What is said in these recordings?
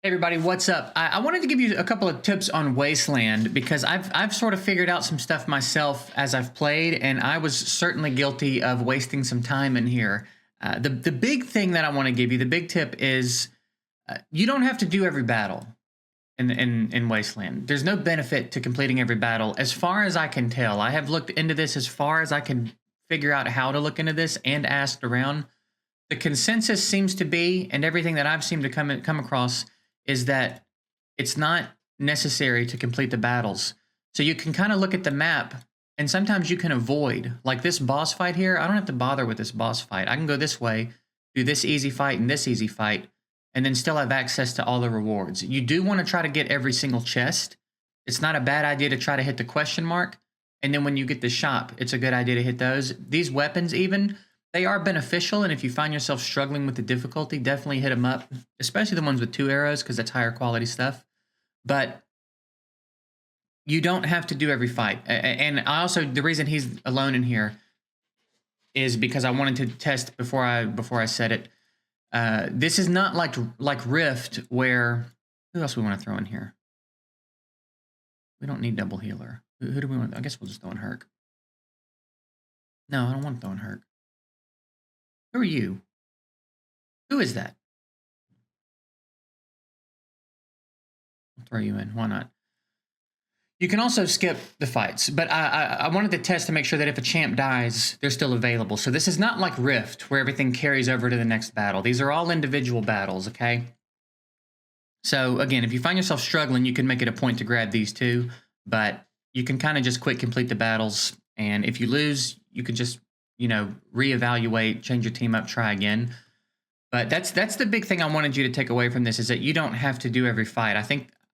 Hey everybody, what's up? I wanted to give you a couple of tips on Wasteland because I've sort of figured out some stuff myself as I've played, and I was certainly guilty of wasting some time in here. The big thing that I want to give you, the big tip is you don't have to do every battle in Wasteland. There's no benefit to completing every battle, as far as I can tell. I have looked into this as far as I can figure out how to look into this and asked around. The consensus seems to be, and everything that I've seemed to come across, is that it's not necessary to complete the battles. So you can kind of look at the map, and sometimes you can avoid, like this boss fight here. I don't have to bother with this boss fight. I can go this way, do this easy fight and this easy fight, and then still have access to all the rewards. You do want to try to get every single chest. It's not a bad idea to try to hit the question mark, and then when you get the shop, it's a good idea to hit those. These weapons even, they are beneficial, and if you find yourself struggling with the difficulty, definitely hit them up, especially the ones with 2 arrows, because that's higher quality stuff. But you don't have to do every fight. And I also, the reason he's alone in here is because I wanted to test before I said it. This is not like Rift, where, who else we want to throw in here? We don't need double healer. Who do we want? I guess we'll just throw in Herc. No, I don't want to throw in Herc. Who are you? Who is that? I'll throw you in. Why not? You can also skip the fights, but I wanted to test to make sure that if a champ dies, they're still available. So this is not like Rift, where everything carries over to the next battle. These are all individual battles, okay? So again, if you find yourself struggling, you can make it a point to grab these two, but you can kind of just quick complete the battles. And if you lose, you can just, you know, reevaluate, change your team up, try again. But that's the big thing I wanted you to take away from this, is that you don't have to do every fight.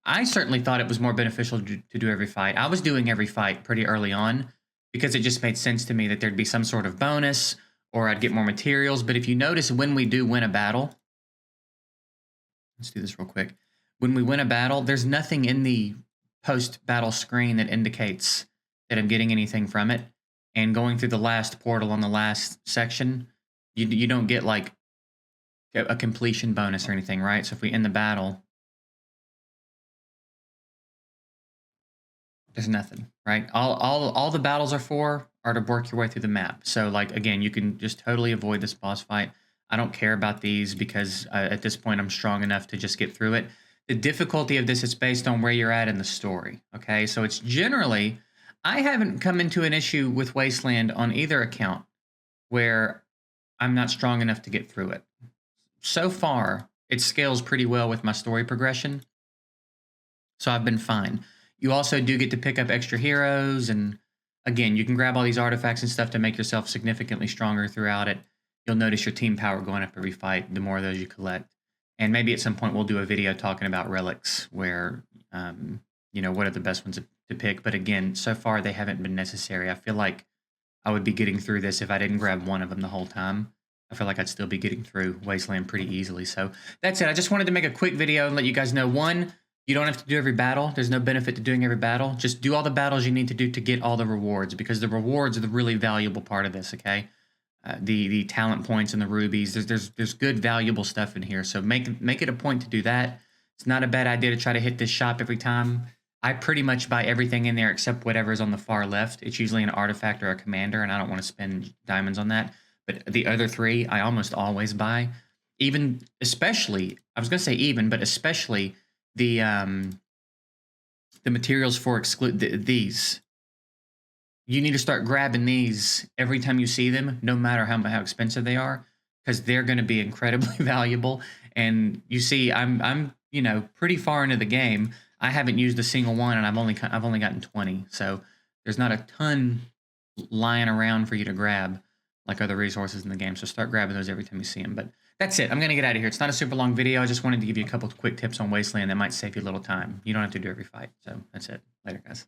I certainly thought it was more beneficial to do every fight. I was doing every fight pretty early on because it just made sense to me that there'd be some sort of bonus or I'd get more materials. But if you notice, when we do win a battle, let's do this real quick. When we win a battle, there's nothing in the post-battle screen that indicates that I'm getting anything from it. And going through the last portal on the last section, you don't get like a completion bonus or anything, right? So if we end the battle, there's nothing, right? All the battles are to work your way through the map. So like, again, you can just totally avoid this boss fight. I don't care about these because at this point I'm strong enough to just get through it. The difficulty of this is based on where you're at in the story, okay? So it's generally, I haven't come into an issue with Wasteland on either account where I'm not strong enough to get through it. So far, it scales pretty well with my story progression, so I've been fine. You also do get to pick up extra heroes, and again, you can grab all these artifacts and stuff to make yourself significantly stronger throughout it. You'll notice your team power going up every fight, the more of those you collect. And maybe at some point we'll do a video talking about relics, where, you know, what are the best ones to pick. But again, so far they haven't been necessary. I feel like I would be getting through this if I didn't grab one of them the whole time. I feel like I'd still be getting through Wasteland pretty easily. So that's it. I just wanted to make a quick video and let you guys know, one, you don't have to do every battle. There's no benefit to doing every battle. Just do all the battles you need to do to get all the rewards, because the rewards are the really valuable part of this, okay? The talent points and the rubies. There's good, valuable stuff in here. So make it a point to do that. It's not a bad idea to try to hit this shop every time. I pretty much buy everything in there except whatever's on the far left. It's usually an artifact or a commander, and I don't want to spend diamonds on that. But the other three, I almost always buy. Especially the materials for these. You need to start grabbing these every time you see them, no matter how expensive they are, because they're going to be incredibly valuable. And you see, I'm you know, pretty far into the game. I haven't used a single one, and I've only gotten 20. So there's not a ton lying around for you to grab like other resources in the game. So start grabbing those every time you see them. But that's it. I'm going to get out of here. It's not a super long video. I just wanted to give you a couple of quick tips on Wasteland that might save you a little time. You don't have to do every fight. So that's it. Later, guys.